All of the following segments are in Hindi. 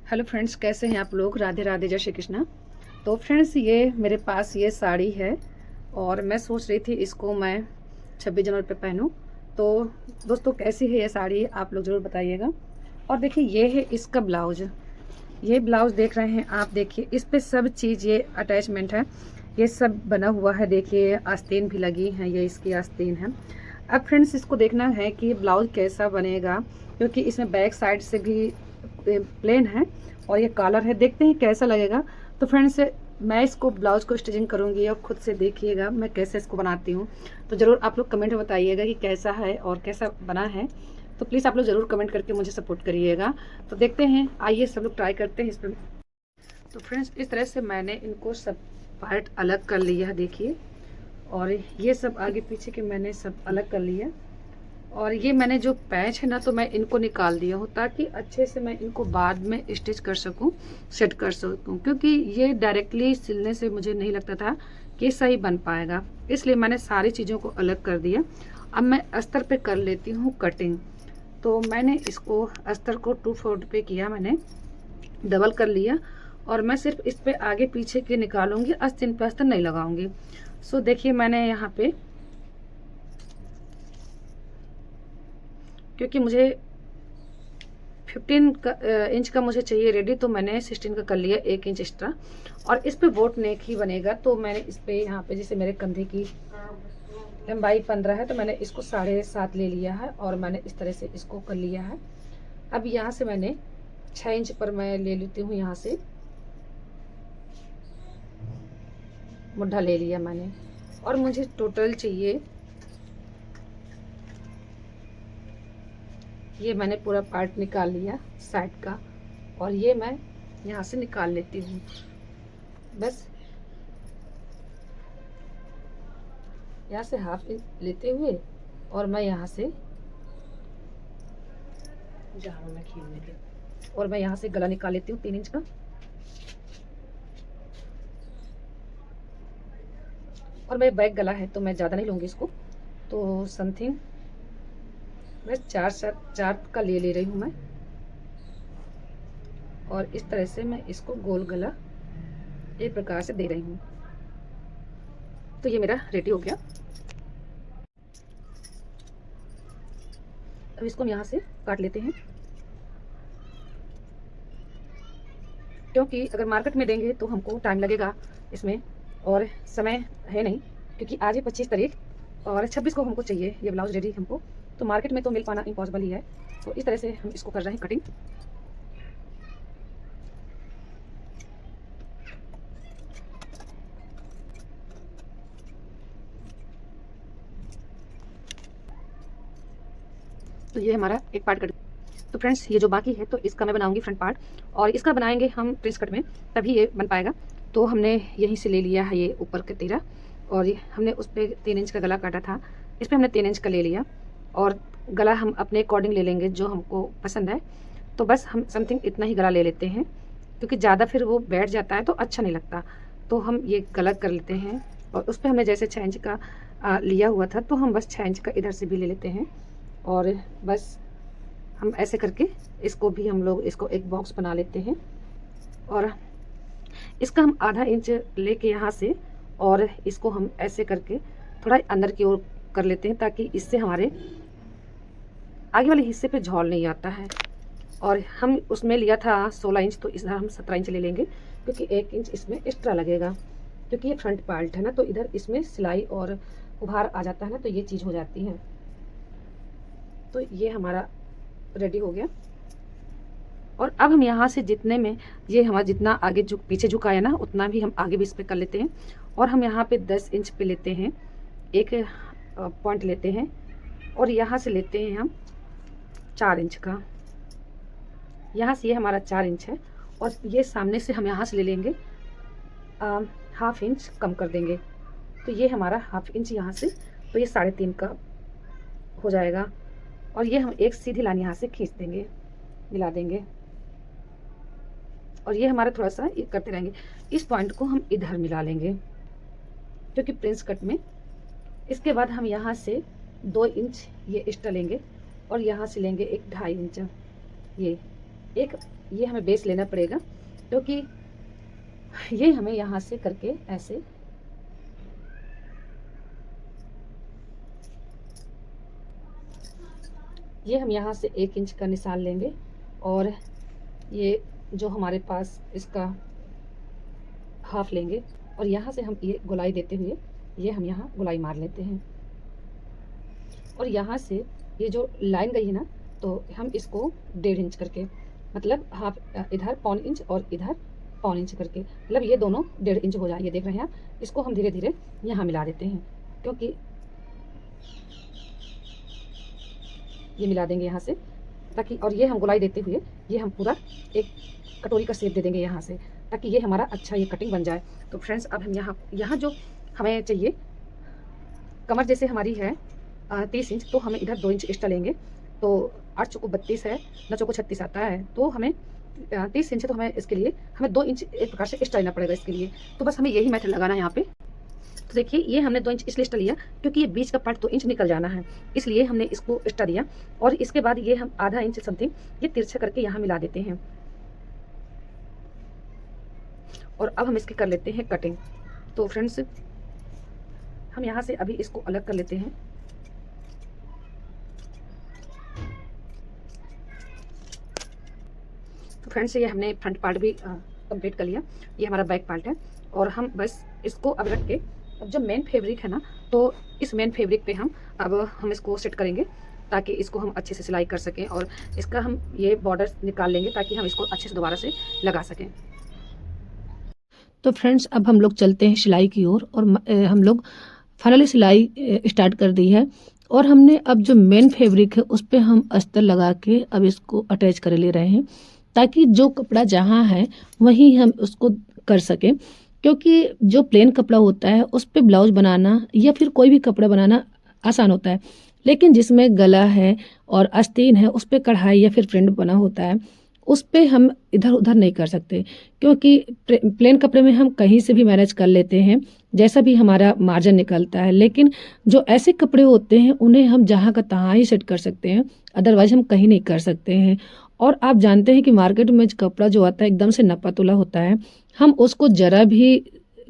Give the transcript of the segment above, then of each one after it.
हेलो फ्रेंड्स, कैसे हैं आप लोग। राधे राधे, जय श्री कृष्णा। तो फ्रेंड्स, ये मेरे पास ये साड़ी है और मैं सोच रही थी इसको मैं 26 जनवरी पे पहनूं। तो दोस्तों, कैसी है ये साड़ी आप लोग ज़रूर बताइएगा। और देखिए, ये है इसका ब्लाउज। ये ब्लाउज देख रहे हैं आप, देखिए इस पे सब चीज़ ये अटैचमेंट है, ये सब बना हुआ है। देखिए आस्तीन भी लगी हैं, ये इसकी आस्तीन है। अब फ्रेंड्स, इसको देखना है कि ब्लाउज कैसा बनेगा, क्योंकि इसमें बैक साइड से भी प्लेन है और ये कॉलर है। देखते हैं कैसा लगेगा। तो फ्रेंड्स, मैं इसको ब्लाउज को स्टिचिंग करूंगी और खुद से देखिएगा मैं कैसे इसको बनाती हूँ। तो ज़रूर आप लोग कमेंट में बताइएगा कि कैसा है और कैसा बना है। तो प्लीज़ आप लोग ज़रूर कमेंट करके मुझे सपोर्ट करिएगा। तो देखते हैं, आइए सब लोग ट्राई करते हैं इस पर। तो फ्रेंड्स, इस तरह से मैंने इनको सब पार्ट अलग कर लिया है, देखिए। और ये सब आगे पीछे के मैंने सब अलग कर लिया। और ये मैंने जो पैच है ना, तो मैं इनको निकाल दिया हूँ ताकि अच्छे से मैं इनको बाद में स्टिच कर सकूँ, सेट कर सकूँ। क्योंकि ये डायरेक्टली सिलने से मुझे नहीं लगता था कि सही बन पाएगा, इसलिए मैंने सारी चीज़ों को अलग कर दिया। अब मैं अस्तर पे कर लेती हूँ कटिंग। तो मैंने इसको अस्तर को 2/4 पे किया, मैंने डबल कर लिया। और मैं सिर्फ इस पे आगे पीछे के निकालूंगी, आस्तीन पे अस्तर नहीं लगाऊंगी। सो देखिए, मैंने यहाँ पे, क्योंकि मुझे 15 इंच का मुझे चाहिए रेडी, तो मैंने 16 का कर लिया, 1 इंच एक्स्ट्रा। और इस पे बोट नेक ही बनेगा, तो मैंने इस पे यहाँ पे जैसे मेरे कंधे की लंबाई 15 है, तो मैंने इसको 7.5 ले लिया है और मैंने इस तरह से इसको कर लिया है। अब यहाँ से मैंने 6 इंच पर मैं ले लेती हूँ, यहाँ से मुड्ढा ले लिया मैंने। और मुझे टोटल चाहिए, ये मैंने पूरा पार्ट निकाल लिया साइड का, और ये मैं यहाँ से निकाल लेती हूँ। बस यहाँ से हाफ इंच लेते हुए और मैं यहाँ से और मैं यहाँ से गला निकाल लेती हूँ 3 इंच का। और मेरे बैक गला है तो मैं ज़्यादा नहीं लूँगी इसको, तो समथिंग मैं 4 का ले रही हूँ मैं। और इस तरह से मैं इसको गोल गला एक प्रकार से दे रही हूँ। तो ये मेरा रेडी हो गया। अब इसको हम यहाँ से काट लेते हैं, क्योंकि अगर मार्केट में देंगे तो हमको टाइम लगेगा इसमें, और समय है नहीं। क्योंकि आज है 25 तारीख और 26 को हमको चाहिए ये ब्लाउज रेडी हमको, तो मार्केट में तो मिल पाना इम्पॉसिबल ही है। तो इस तरह से हम इसको कर रहे हैं कटिंग। तो ये हमारा एक पार्ट कट। तो फ्रेंड्स, ये जो बाकी है तो इसका मैं बनाऊंगी फ्रंट पार्ट, और इसका बनाएंगे हम प्रिंस कट में, तभी ये बन पाएगा। तो हमने यहीं से ले लिया है ये ऊपर के 13, और ये हमने उस पर 3 इंच का गला काटा था, इस पर हमने 3 इंच का ले लिया। और गला हम अपने अकॉर्डिंग ले लेंगे जो हमको पसंद है। तो बस हम समथिंग इतना ही गला ले लेते हैं, क्योंकि ज़्यादा फिर वो बैठ जाता है तो अच्छा नहीं लगता। तो हम ये गला कर लेते हैं, और उस पर हमने जैसे 6 इंच का लिया हुआ था, तो हम बस 6 इंच का इधर से भी ले लेते हैं। और बस हम ऐसे करके इसको भी हम लोग इसको एक बॉक्स बना लेते हैं। और इसका हम आधा इंच लेके यहाँ से, और इसको हम ऐसे करके थोड़ा अंदर की ओर कर लेते हैं, ताकि इससे हमारे आगे वाले हिस्से पे झोल नहीं आता है। और हम उसमें लिया था 16 इंच, तो इधर हम 17 इंच ले लेंगे, क्योंकि 1 इंच इसमें एक्स्ट्रा लगेगा। क्योंकि ये फ्रंट पार्ट है ना, तो इधर इसमें सिलाई और उभार आ जाता है ना, तो ये चीज़ हो जाती है। तो ये हमारा रेडी हो गया। और अब हम यहाँ से जितने में ये हमारा जितना आगे पीछे झुकाया ना, उतना भी हम आगे भी इस पे कर लेते हैं। और हम यहाँ पे 10 इंच पे लेते हैं, एक पॉइंट लेते हैं, और यहाँ से लेते हैं हम 4 इंच का। यहाँ से ये हमारा 4 इंच है, और ये सामने से हम यहाँ से ले लेंगे हाफ इंच कम कर देंगे, तो ये हमारा हाफ इंच यहाँ से, तो ये 3.5 का हो जाएगा। और ये हम एक सीधी लाइन यहाँ से खींच देंगे, मिला देंगे, और ये हमारा थोड़ा सा ये करते रहेंगे। इस पॉइंट को हम इधर मिला लेंगे, क्योंकि प्रिंस कट में। इसके बाद हम यहाँ से 2 इंच ये एक्स्ट्रा लेंगे, और यहाँ से लेंगे एक 2.5 इंच ये एक ये हमें बेस लेना पड़ेगा, क्योंकि ये हमें यहाँ से करके ऐसे ये हम यहाँ से 1 इंच का निशान लेंगे और ये जो हमारे पास इसका हाफ लेंगे और यहाँ से हम ये गोलाई देते हुए ये हम यहाँ गोलाई मार लेते हैं। और यहाँ से ये जो लाइन गई है ना, तो हम इसको 1.5 इंच करके, मतलब हाफ इधर 1.25 इंच और इधर 1.25 इंच करके, मतलब ये दोनों 1.5 इंच हो जाए। ये देख रहे हैं आप, इसको हम धीरे धीरे यहाँ मिला देते हैं, क्योंकि ये मिला देंगे यहाँ से ताकि, और ये हम गोलाई देते हुए ये हम पूरा एक कटोरी का शेप दे देंगे यहाँ से, ताकि ये हमारा अच्छा ये कटिंग बन जाए। तो फ्रेंड्स अब हम यहाँ जो हमें चाहिए, कमर जैसे हमारी है 30 इंच, तो हमें इधर 2 इंच एक्स्ट्रा लेंगे। तो 8 चौको 32 है, 9 चौको 36 आता है, तो हमें 30 इंच है, तो हमें इसके लिए हमें 2 इंच एक प्रकार से एक्स्ट्रा लेना पड़ेगा इसके लिए। तो बस हमें यही मेथड लगाना है यहाँ पे। तो देखिए ये हमने 2 इंच इसलिए एक्स्ट्रा लिया क्योंकि ये बीच का पार्ट 2 इंच निकल जाना है, इसलिए हमने इसको एक्स्ट्रा दिया। और इसके बाद ये हम आधा इंच समथिंग ये तिरछा करके यहाँ मिला देते हैं। और अब हम इसकी कर लेते हैं कटिंग। तो फ्रेंड्स हम यहाँ से अभी इसको अलग कर लेते हैं। तो फ्रेंड्स ये हमने फ्रंट पार्ट भी कंप्लीट कर लिया, ये हमारा बैक पार्ट है। और हम बस इसको अब रख के, अब जो मेन फैब्रिक है ना, तो इस मेन फैब्रिक पे हम इसको सेट करेंगे ताकि इसको हम अच्छे से सिलाई कर सकें। और इसका हम ये बॉर्डर निकाल लेंगे ताकि हम इसको अच्छे से दोबारा से लगा सकें। तो फ्रेंड्स अब हम लोग चलते हैं सिलाई की ओर, और हम लोग फाइनली सिलाई स्टार्ट कर दी है। और हमने अब जो मेन फैब्रिक है उस पर हम अस्तर लगा के अब इसको अटैच कर ले रहे हैं, ताकि जो कपड़ा जहाँ है वहीं हम उसको कर सकें। क्योंकि जो प्लेन कपड़ा होता है उस पर ब्लाउज बनाना या फिर कोई भी कपड़ा बनाना आसान होता है, लेकिन जिसमें गला है और आस्तीन है उस पर कढ़ाई या फिर प्रिंट बना होता है, उस पे हम इधर उधर नहीं कर सकते। क्योंकि प्लेन कपड़े में हम कहीं से भी मैनेज कर लेते हैं, जैसा भी हमारा मार्जिन निकलता है, लेकिन जो ऐसे कपड़े होते हैं उन्हें हम जहाँ का तहाँ ही सेट कर सकते हैं, अदरवाइज हम कहीं नहीं कर सकते हैं। और आप जानते हैं कि मार्केट में कपड़ा जो आता है एकदम से नपा तुला होता है, हम उसको ज़रा भी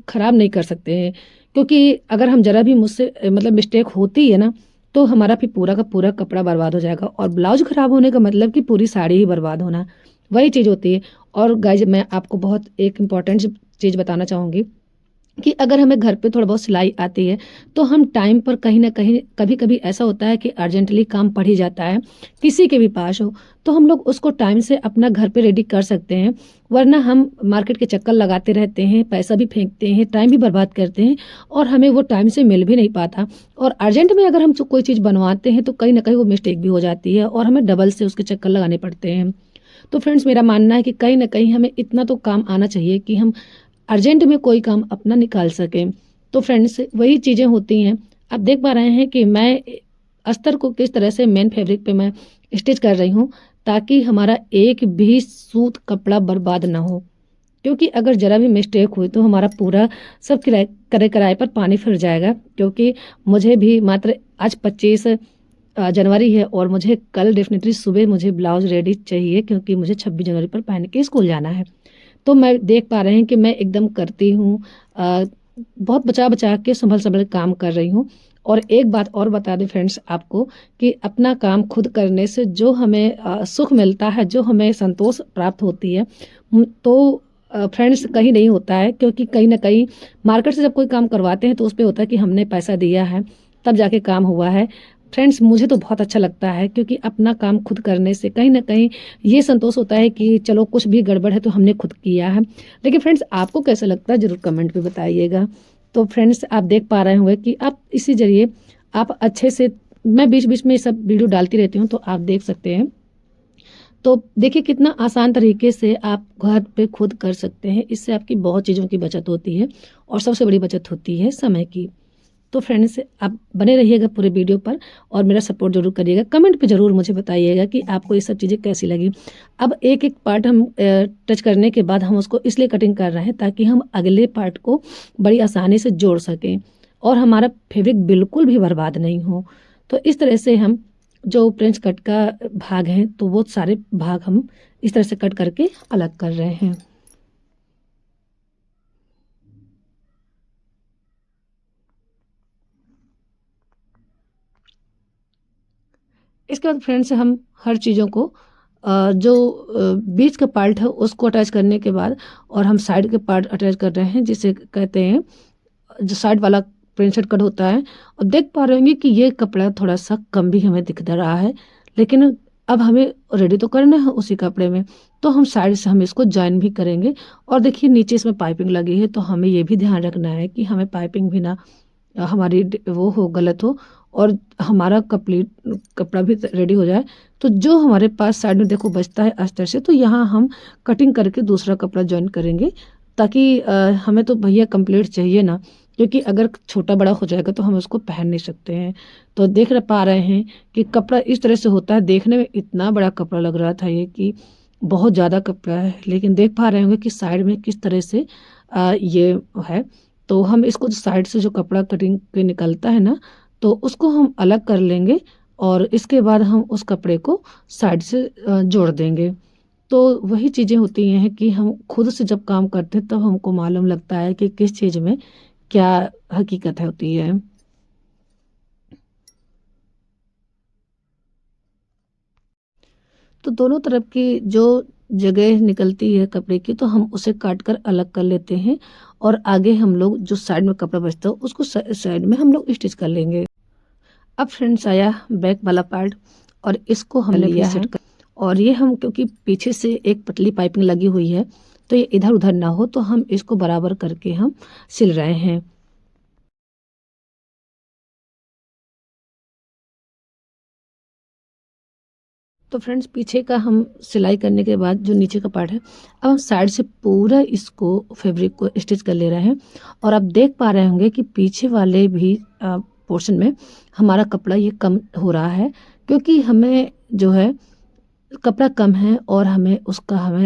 ख़राब नहीं कर सकते हैं। क्योंकि अगर हम ज़रा भी मुझसे मतलब मिस्टेक होती है ना, तो हमारा फिर पूरा का पूरा कपड़ा बर्बाद हो जाएगा। और ब्लाउज ख़राब होने का मतलब कि पूरी साड़ी ही बर्बाद होना, वही चीज़ होती है। और गाइज मैं आपको बहुत एक इम्पॉर्टेंट चीज़ बताना चाहूँगी कि अगर हमें घर पे थोड़ा बहुत सिलाई आती है तो हम टाइम पर कहीं ना कहीं, कभी कभी ऐसा होता है कि अर्जेंटली काम पड़ ही जाता है, किसी के भी पास हो, तो हम लोग उसको टाइम से अपना घर पे रेडी कर सकते हैं। वरना हम मार्केट के चक्कर लगाते रहते हैं, पैसा भी फेंकते हैं, टाइम भी बर्बाद करते हैं, और हमें वो टाइम से मिल भी नहीं पाता। और अर्जेंट में अगर हम कोई चीज़ बनवाते हैं तो कहीं ना कहीं वो मिस्टेक भी हो जाती है और हमें डबल से उसके चक्कर लगाने पड़ते हैं। तो फ्रेंड्स मेरा मानना है कि कहीं ना कहीं हमें इतना तो काम आना चाहिए कि हम अर्जेंट में कोई काम अपना निकाल सकें। तो फ्रेंड्स वही चीज़ें होती हैं। आप देख पा रहे हैं कि मैं अस्तर को किस तरह से मेन फैब्रिक पे मैं स्टिच कर रही हूँ, ताकि हमारा एक भी सूत कपड़ा बर्बाद ना हो। क्योंकि अगर ज़रा भी मिस्टेक हुई तो हमारा पूरा सब किराए पर पानी फिर जाएगा। क्योंकि मुझे भी मात्र आज 25 जनवरी है और मुझे कल डेफिनेटली सुबह मुझे ब्लाउज रेडी चाहिए, क्योंकि मुझे 26 जनवरी पर पहन के स्कूल जाना है। तो मैं देख पा रहे हैं कि मैं एकदम करती हूँ, बहुत बचा बचा के संभल काम कर रही हूँ। और एक बात और बता दें फ्रेंड्स आपको कि अपना काम खुद करने से जो हमें सुख मिलता है, जो हमें संतोष प्राप्त होती है, तो फ्रेंड्स कहीं नहीं होता है। क्योंकि कहीं ना कहीं मार्केट से जब कोई काम करवाते हैं तो उस पर होता है कि हमने पैसा दिया है तब जाके काम हुआ है। फ्रेंड्स मुझे तो बहुत अच्छा लगता है, क्योंकि अपना काम खुद करने से कहीं ना कहीं ये संतोष होता है कि चलो कुछ भी गड़बड़ है तो हमने खुद किया है। लेकिन फ्रेंड्स आपको कैसा लगता है ज़रूर कमेंट पे बताइएगा। तो फ्रेंड्स आप देख पा रहे होंगे कि आप इसी जरिए आप अच्छे से, मैं बीच बीच में सब वीडियो डालती रहती हूँ तो आप देख सकते हैं। तो देखिए कितना आसान तरीके से आप घर पे खुद कर सकते हैं। इससे आपकी बहुत चीज़ों की बचत होती है और सबसे बड़ी बचत होती है समय की। तो फ्रेंड्स आप बने रहिएगा पूरे वीडियो पर और मेरा सपोर्ट जरूर करिएगा। कमेंट पे ज़रूर मुझे बताइएगा कि आपको ये सब चीज़ें कैसी लगी। अब एक एक पार्ट हम टच करने के बाद हम उसको इसलिए कटिंग कर रहे हैं ताकि हम अगले पार्ट को बड़ी आसानी से जोड़ सकें और हमारा फैब्रिक बिल्कुल भी बर्बाद नहीं हो। तो इस तरह से हम जो प्रिंस कट का भाग है तो वो सारे भाग हम इस तरह से कट करके अलग कर रहे हैं। इसके बाद फ्रेंड्स हम हर चीज़ों को जो बीच का पार्ट है उसको अटैच करने के बाद और हम साइड के पार्ट अटैच कर रहे हैं, जिसे कहते हैं जो साइड वाला प्रिंसेट कट होता है। और देख पा रहे होंगे कि ये कपड़ा थोड़ा सा कम भी हमें दिख रहा है, लेकिन अब हमें रेडी तो करना है उसी कपड़े में, तो हम साइड से हम इसको जॉइन भी करेंगे। और देखिए नीचे इसमें पाइपिंग लगी है, तो हमें ये भी ध्यान रखना है कि हमें पाइपिंग भी ना हमारी वो हो गलत हो और हमारा कंप्लीट कपड़ा भी रेडी हो जाए। तो जो हमारे पास साइड में देखो बचता है अस्तर से, तो यहाँ हम कटिंग करके दूसरा कपड़ा जॉइन करेंगे, ताकि हमें तो भैया कंप्लीट चाहिए ना, क्योंकि अगर छोटा बड़ा हो जाएगा तो हम उसको पहन नहीं सकते हैं। तो देख पा रहे हैं कि कपड़ा इस तरह से होता है। देखने में इतना बड़ा कपड़ा लग रहा था ये कि बहुत ज़्यादा कपड़ा है, लेकिन देख पा रहे होंगे कि साइड में किस तरह से ये है। तो हम इसको साइड से जो कपड़ा कटिंग के निकलता है ना, तो उसको हम अलग कर लेंगे और इसके बाद हम उस कपड़े को साइड से जोड़ देंगे। तो वही चीज़ें होती हैं कि हम खुद से जब काम करते हैं तब हमको मालूम लगता है कि किस चीज़ में क्या हकीकत होती है। तो दोनों तरफ की जो जगह निकलती है कपड़े की, तो हम उसे काट कर अलग कर लेते हैं और आगे हम लोग जो साइड में कपड़ा बचता है उसको साइड में हम लोग स्टिच कर लेंगे। अब फ्रेंड्स आया बैक वाला पार्ट और इसको हम लिया है और ये हम क्योंकि पीछे से एक पतली पाइपिंग लगी हुई है, तो ये इधर उधर ना हो, तो हम इसको बराबर करके हम सिल रहे हैं। तो फ्रेंड्स पीछे का हम सिलाई करने के बाद जो नीचे का पार्ट है, अब हम साइड से पूरा इसको फैब्रिक को स्टिच कर ले रहे हैं। और आप देख पा रहे होंगे कि पीछे वाले भी पोर्शन में हमारा कपड़ा ये कम हो रहा है, क्योंकि हमें जो है कपड़ा कम है और हमें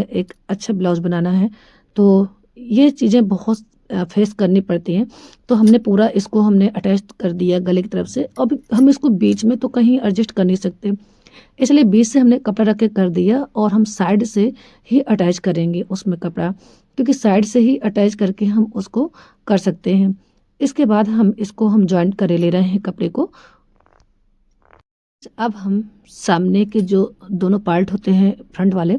एक अच्छा ब्लाउज बनाना है। तो ये चीज़ें बहुत फेस करनी पड़ती हैं। तो हमने पूरा इसको हमने अटैच कर दिया गले की तरफ से। अब हम इसको बीच में तो कहीं एडजस्ट कर नहीं सकते, इसलिए बीच से हमने कपड़ा रख के कर दिया और हम साइड से ही अटैच करेंगे उसमें कपड़ा, क्योंकि साइड से ही अटैच करके हम उसको कर सकते हैं। इसके बाद हम इसको हम जॉइंट करे ले रहे हैं कपड़े को। अब हम सामने के जो दोनों पार्ट होते हैं फ्रंट वाले,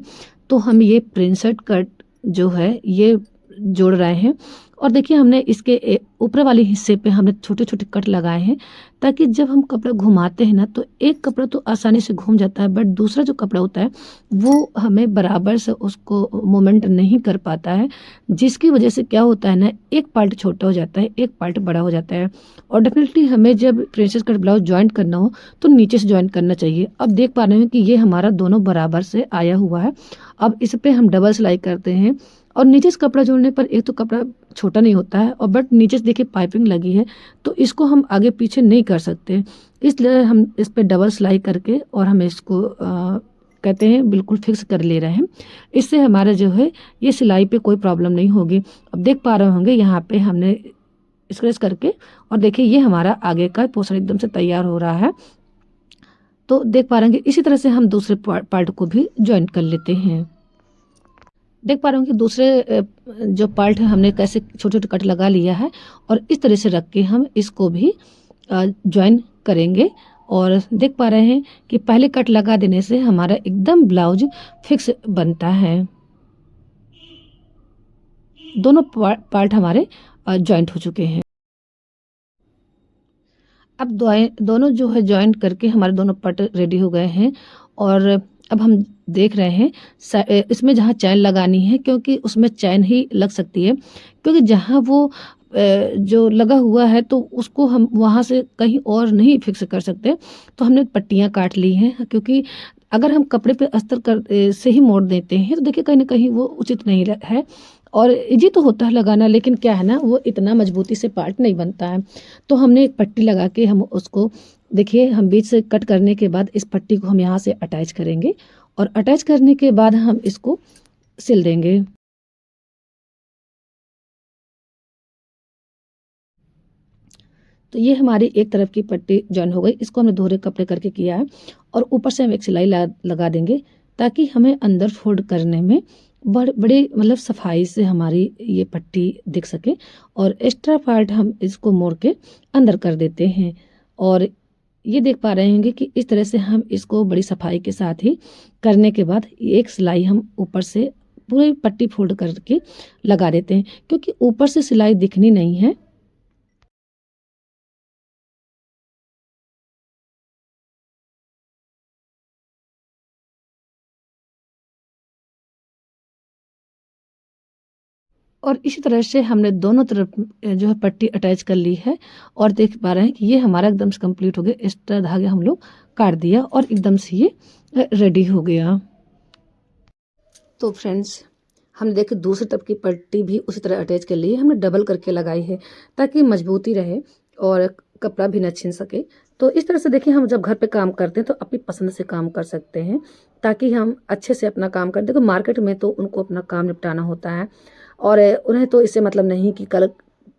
तो हम ये प्रिंसेट कट जो है ये जोड़ रहे हैं। और देखिए हमने इसके ऊपर वाले हिस्से पे हमने छोटे छोटे कट लगाए हैं, ताकि जब हम कपड़ा घुमाते हैं ना, तो एक कपड़ा तो आसानी से घूम जाता है, बट दूसरा जो कपड़ा होता है वो हमें बराबर से उसको मूवमेंट नहीं कर पाता है, जिसकी वजह से क्या होता है ना, एक पार्ट छोटा हो जाता है, एक पार्ट बड़ा हो जाता है। और डेफिनेटली हमें जब प्रिंसेस कट ब्लाउज ज्वाइंट करना हो तो नीचे से ज्वाइन करना चाहिए। अब देख पा रहे हैं कि ये हमारा दोनों बराबर से आया हुआ है। अब इस पे हम डबल सिलाई करते हैं और नीचे से कपड़ा जोड़ने पर एक तो कपड़ा छोटा नहीं होता है, और बट नीचे से देखिए पाइपिंग लगी है, तो इसको हम आगे पीछे नहीं कर सकते। इसलिए हम इस पे डबल सिलाई करके और हम इसको कहते हैं बिल्कुल फिक्स कर ले रहे हैं। इससे हमारा जो है ये सिलाई पे कोई प्रॉब्लम नहीं होगी। अब देख पा रहे होंगे यहाँ पे हमने स्क्रैच करके, और देखिए ये हमारा आगे का पोर्शन एकदम से तैयार हो रहा है। तो देख पा रहे हैं कि इसी तरह से हम दूसरे पार्ट को भी ज्वाइन कर लेते हैं। देख पा रहे हो कि दूसरे जो पार्ट है हमने कैसे छोटे छोटे कट लगा लिया है, और इस तरह से रख के हम इसको भी ज्वाइन करेंगे। और देख पा रहे हैं कि पहले कट लगा देने से हमारा एकदम ब्लाउज फिक्स बनता है। दोनों पार्ट हमारे ज्वाइंट हो चुके हैं। अब दोनों जो है जॉइंट करके हमारे दोनों पट रेडी हो गए हैं। और अब हम देख रहे हैं इसमें जहाँ चैन लगानी है, क्योंकि उसमें चैन ही लग सकती है, क्योंकि जहाँ वो जो लगा हुआ है तो उसको हम वहाँ से कहीं और नहीं फिक्स कर सकते। तो हमने पट्टियाँ काट ली हैं, क्योंकि अगर हम कपड़े पे अस्तर कर से ही मोड़ देते हैं तो देखिए कहीं ना कहीं वो उचित नहीं है। और इजी तो होता है लगाना, लेकिन क्या है ना, वो इतना मजबूती से पार्ट नहीं बनता है। तो हमने एक पट्टी लगा के हम उसको, देखिए हम बीच से कट करने के बाद इस पट्टी को हम यहाँ से अटैच करेंगे, और अटैच करने के बाद हम इसको सिल देंगे। तो ये हमारी एक तरफ की पट्टी जॉइन हो गई, इसको हमने दोहरे कपड़े करके किया है। और ऊपर से हम एक सिलाई लगा देंगे ताकि हमें अंदर फोल्ड करने में बड़े मतलब सफाई से हमारी ये पट्टी दिख सके। और एक्स्ट्रा पार्ट हम इसको मोड़ के अंदर कर देते हैं। और ये देख पा रहे होंगे कि इस तरह से हम इसको बड़ी सफाई के साथ ही करने के बाद एक सिलाई हम ऊपर से पूरी पट्टी फोल्ड करके लगा देते हैं, क्योंकि ऊपर से सिलाई दिखनी नहीं है। और इसी तरह से हमने दोनों तरफ जो है पट्टी अटैच कर ली है। और देख पा रहे हैं कि ये हमारा एकदम से कंप्लीट हो गया। एक्स्ट्रा धागे हम लोग काट दिया और एकदम से ये रेडी हो गया। तो फ्रेंड्स, हमने देखिए दूसरी तरफ की पट्टी भी उसी तरह अटैच कर ली है। हमने डबल करके लगाई है ताकि मजबूती रहे और कपड़ा भी न छिन सके। तो इस तरह से देखिए, हम जब घर पे काम करते हैं तो अपनी पसंद से काम कर सकते हैं, ताकि हम अच्छे से अपना काम कर। देखो मार्केट में तो उनको अपना काम निपटाना होता है और उन्हें तो इससे मतलब नहीं कि कल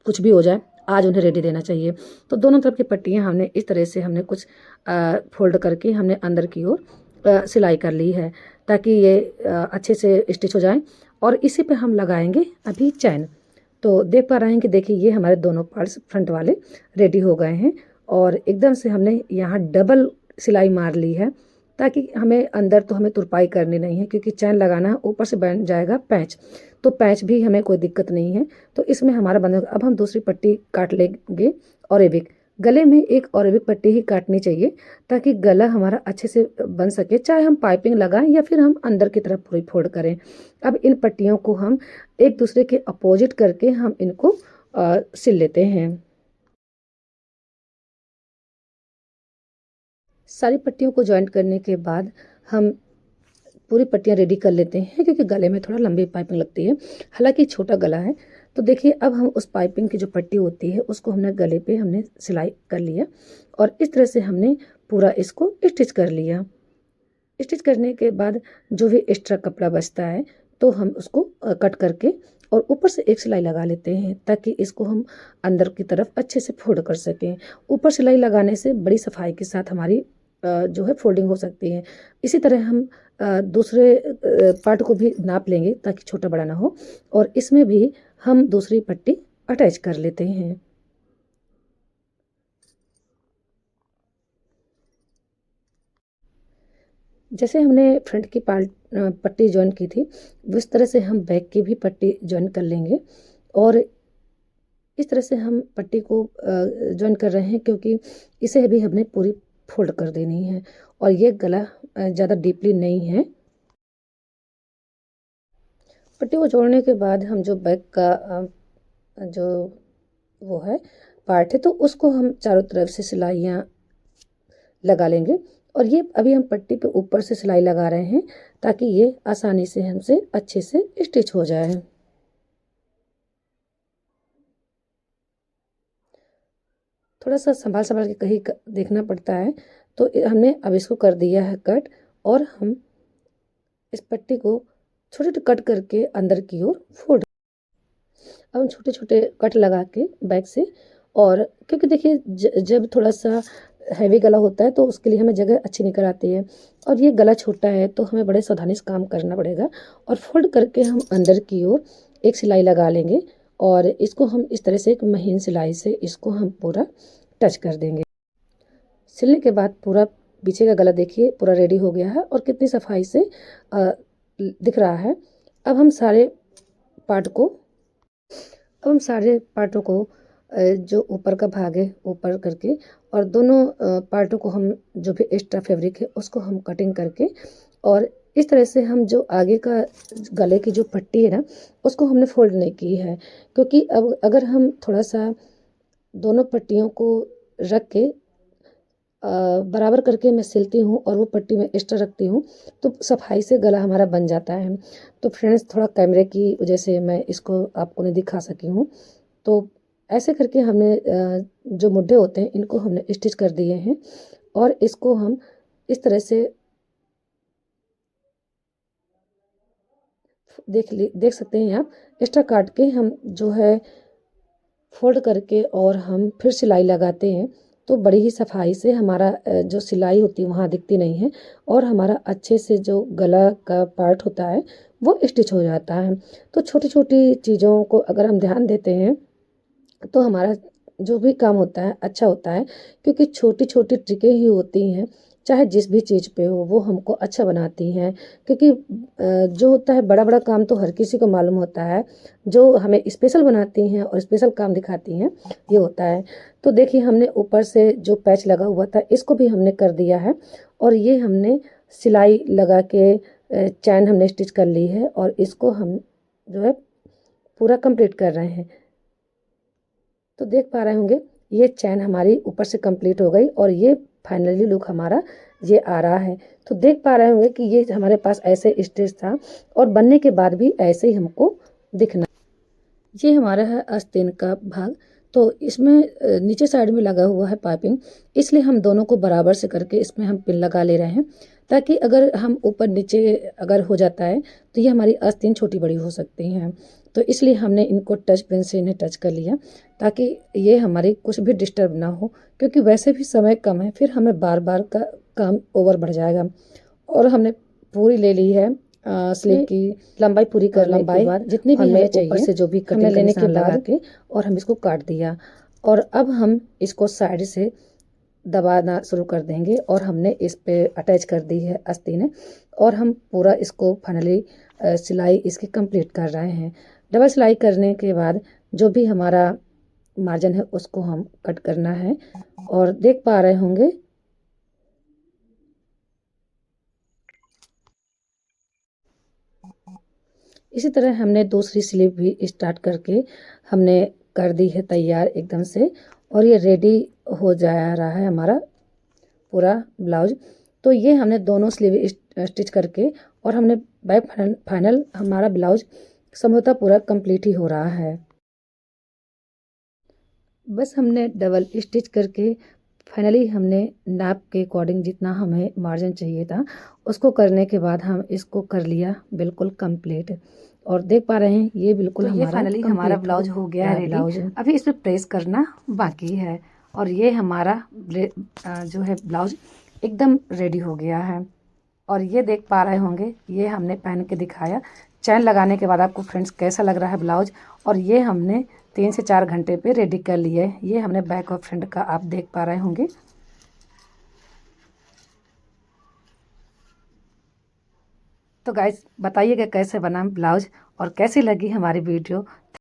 कुछ भी हो जाए, आज उन्हें रेडी देना चाहिए। तो दोनों तरफ की पट्टियाँ हमने इस तरह से हमने कुछ फोल्ड करके हमने अंदर की ओर सिलाई कर ली है, ताकि ये अच्छे से स्टिच हो जाए। और इसी पे हम लगाएंगे अभी चैन। तो देख पा रहे हैं कि देखिए ये हमारे दोनों पार्ट्स फ्रंट वाले रेडी हो गए हैं। और एकदम से हमने यहाँ डबल सिलाई मार ली है, ताकि हमें अंदर तो हमें तुरपाई करनी नहीं है, क्योंकि चैन लगाना है, ऊपर से बन जाएगा पैच। तो पैच भी हमें कोई दिक्कत नहीं है। तो इसमें हमारा बन। अब हम दूसरी पट्टी काट लेंगे। और एबिक गले में एक और एबिक पट्टी ही काटनी चाहिए, ताकि गला हमारा अच्छे से बन सके, चाहे हम पाइपिंग लगाएं या फिर हम अंदर की तरफ पूरी फोल्ड करें। अब इन पट्टियों को हम एक दूसरे के अपोजिट करके हम इनको सिल लेते हैं। सारी पट्टियों को जॉइंट करने के बाद हम पूरी पट्टियाँ रेडी कर लेते हैं, क्योंकि गले में थोड़ा लंबी पाइपिंग लगती है। हालांकि छोटा गला है। तो देखिए अब हम उस पाइपिंग की जो पट्टी होती है उसको हमने गले पे हमने सिलाई कर लिया। और इस तरह से हमने पूरा इसको स्टिच कर लिया। स्टिच करने के बाद जो भी एक्स्ट्रा कपड़ा बचता है तो हम उसको कट करके और ऊपर से एक सिलाई लगा लेते हैं, ताकि इसको हम अंदर की तरफ अच्छे से फोल्ड कर सकें। ऊपर सिलाई लगाने से बड़ी सफाई के साथ हमारी जो है फोल्डिंग हो सकती है। इसी तरह हम दूसरे पार्ट को भी नाप लेंगे, ताकि छोटा बड़ा ना हो। और इसमें भी हम दूसरी पट्टी अटैच कर लेते हैं। जैसे हमने फ्रंट की पट्टी ज्वाइन की थी, उस तरह से हम बैक की भी पट्टी ज्वाइन कर लेंगे। और इस तरह से हम पट्टी को ज्वाइन कर रहे हैं, क्योंकि इसे भी हमने पूरी फोल्ड कर देनी है। और ये गला ज़्यादा डीपली नहीं है। पट्टी को जोड़ने के बाद हम जो बैक का जो वो है पार्ट है, तो उसको हम चारों तरफ से सिलाइयाँ लगा लेंगे। और ये अभी हम पट्टी पे ऊपर से सिलाई लगा रहे हैं, ताकि ये आसानी से हमसे अच्छे से स्टिच हो जाए। थोड़ा सा संभाल संभाल के कहीं देखना पड़ता है। तो हमने अब इसको कर दिया है कट। और हम इस पट्टी को छोटे छोटे कट करके अंदर की ओर फोल्ड। अब हम छोटे छोटे कट लगा के बैक से। और क्योंकि देखिए जब थोड़ा सा हैवी गला होता है तो उसके लिए हमें जगह अच्छी निकल आती है। और ये गला छोटा है तो हमें बड़े सावधानी से काम करना पड़ेगा। और फोल्ड करके हम अंदर की ओर एक सिलाई लगा लेंगे। और इसको हम इस तरह से एक महीन सिलाई से इसको हम पूरा टच कर देंगे। सिलने के बाद पूरा पीछे का गला देखिए पूरा रेडी हो गया है और कितनी सफाई से दिख रहा है। अब हम सारे पार्ट को अब हम सारे पार्टों को जो ऊपर का भाग है ऊपर करके, और दोनों पार्टों को हम जो भी एक्स्ट्रा फैब्रिक है उसको हम कटिंग करके, और इस तरह से हम जो आगे का गले की जो पट्टी है ना उसको हमने फोल्ड नहीं की है। क्योंकि अब अगर हम थोड़ा सा दोनों पट्टियों को रख के बराबर करके मैं सिलती हूँ और वो पट्टी में एक्स्ट्रा रखती हूँ, तो सफाई से गला हमारा बन जाता है। तो फ्रेंड्स, थोड़ा कैमरे की वजह से मैं इसको आपको नहीं दिखा सकी हूँ। तो ऐसे करके हमने जो मुड्ढे होते हैं इनको हमने स्टिच कर दिए हैं। और इसको हम इस तरह से देख सकते हैं आप। एक्स्ट्रा काट के हम जो है फोल्ड करके और हम फिर सिलाई लगाते हैं, तो बड़ी ही सफाई से हमारा जो सिलाई होती है वहाँ दिखती नहीं है, और हमारा अच्छे से जो गला का पार्ट होता है वो स्टिच हो जाता है। तो छोटी छोटी चीज़ों को अगर हम ध्यान देते हैं तो हमारा जो भी काम होता है अच्छा होता है, क्योंकि छोटी छोटी ट्रिकें ही होती हैं, चाहे जिस भी चीज़ पे हो वो हमको अच्छा बनाती हैं। क्योंकि जो होता है बड़ा बड़ा काम तो हर किसी को मालूम होता है, जो हमें स्पेशल बनाती हैं और स्पेशल काम दिखाती हैं ये होता है। तो देखिए हमने ऊपर से जो पैच लगा हुआ था इसको भी हमने कर दिया है, और ये हमने सिलाई लगा के चैन हमने स्टिच कर ली है, और इसको हम जो है पूरा कंप्लीट कर रहे हैं। तो देख पा रहे होंगे ये चैन हमारी ऊपर से कंप्लीट हो गई, और ये फाइनली लुक हमारा ये आ रहा है। तो देख पा रहे होंगे कि ये हमारे पास ऐसे स्टेज था, और बनने के बाद भी ऐसे ही हमको दिखना। ये हमारा है आस्तीन का भाग। तो इसमें नीचे साइड में लगा हुआ है पाइपिंग, इसलिए हम दोनों को बराबर से करके इसमें हम पिन लगा ले रहे हैं, ताकि अगर हम ऊपर नीचे अगर हो जाता है तो ये हमारी आस्तीन छोटी बड़ी हो सकती हैं। तो इसलिए हमने इनको टच पिन से इन्हें टच कर लिया, ताकि ये हमारी कुछ भी डिस्टर्ब ना हो, क्योंकि वैसे भी समय कम है, फिर हमें बार बार का काम ओवर बढ़ जाएगा। और हमने पूरी ले ली है स्लीव की लंबाई पूरी करने के बाद जितनी भी हमें चाहिए से जो भी कटिंग लेने के बाद के, और हम इसको काट दिया। और अब हम इसको साइड से दबाना शुरू कर देंगे, और हमने इस पे अटैच कर दी है आस्तीन, और हम पूरा इसको फाइनली सिलाई इसकी कंप्लीट कर रहे हैं। डबल सिलाई करने के बाद जो भी हमारा मार्जिन है उसको हम कट करना है, और देख पा रहे होंगे इसी तरह हमने दूसरी स्लीव भी स्टार्ट करके हमने कर दी है तैयार एकदम से, और ये रेडी हो जा रहा है हमारा पूरा ब्लाउज। तो ये हमने दोनों स्लीव स्टिच करके, और हमने बैक फाइनल हमारा ब्लाउज संभवतः पूरा कंप्लीट ही हो रहा है। बस हमने डबल स्टिच करके फाइनली हमने नाप के अकॉर्डिंग जितना हमें मार्जिन चाहिए था उसको करने के बाद हम इसको कर लिया बिल्कुल कंप्लीट। और देख पा रहे हैं ये बिल्कुल तो ये फाइनली हमारा ब्लाउज हो गया है ब्लाउज। अभी इस पर प्रेस करना बाकी है, और ये हमारा जो है ब्लाउज एकदम रेडी हो गया है। और ये देख पा रहे होंगे ये हमने पहन के दिखाया चैन लगाने के बाद आपको फ्रेंड्स कैसा लग रहा है ब्लाउज। और ये हमने 3 से 4 घंटे पे रेडी कर लिया है। ये हमने बैक और फ्रंट का आप देख पा रहे होंगे। तो गाइस बताइएगा कैसे बना ब्लाउज और कैसी लगी हमारी वीडियो।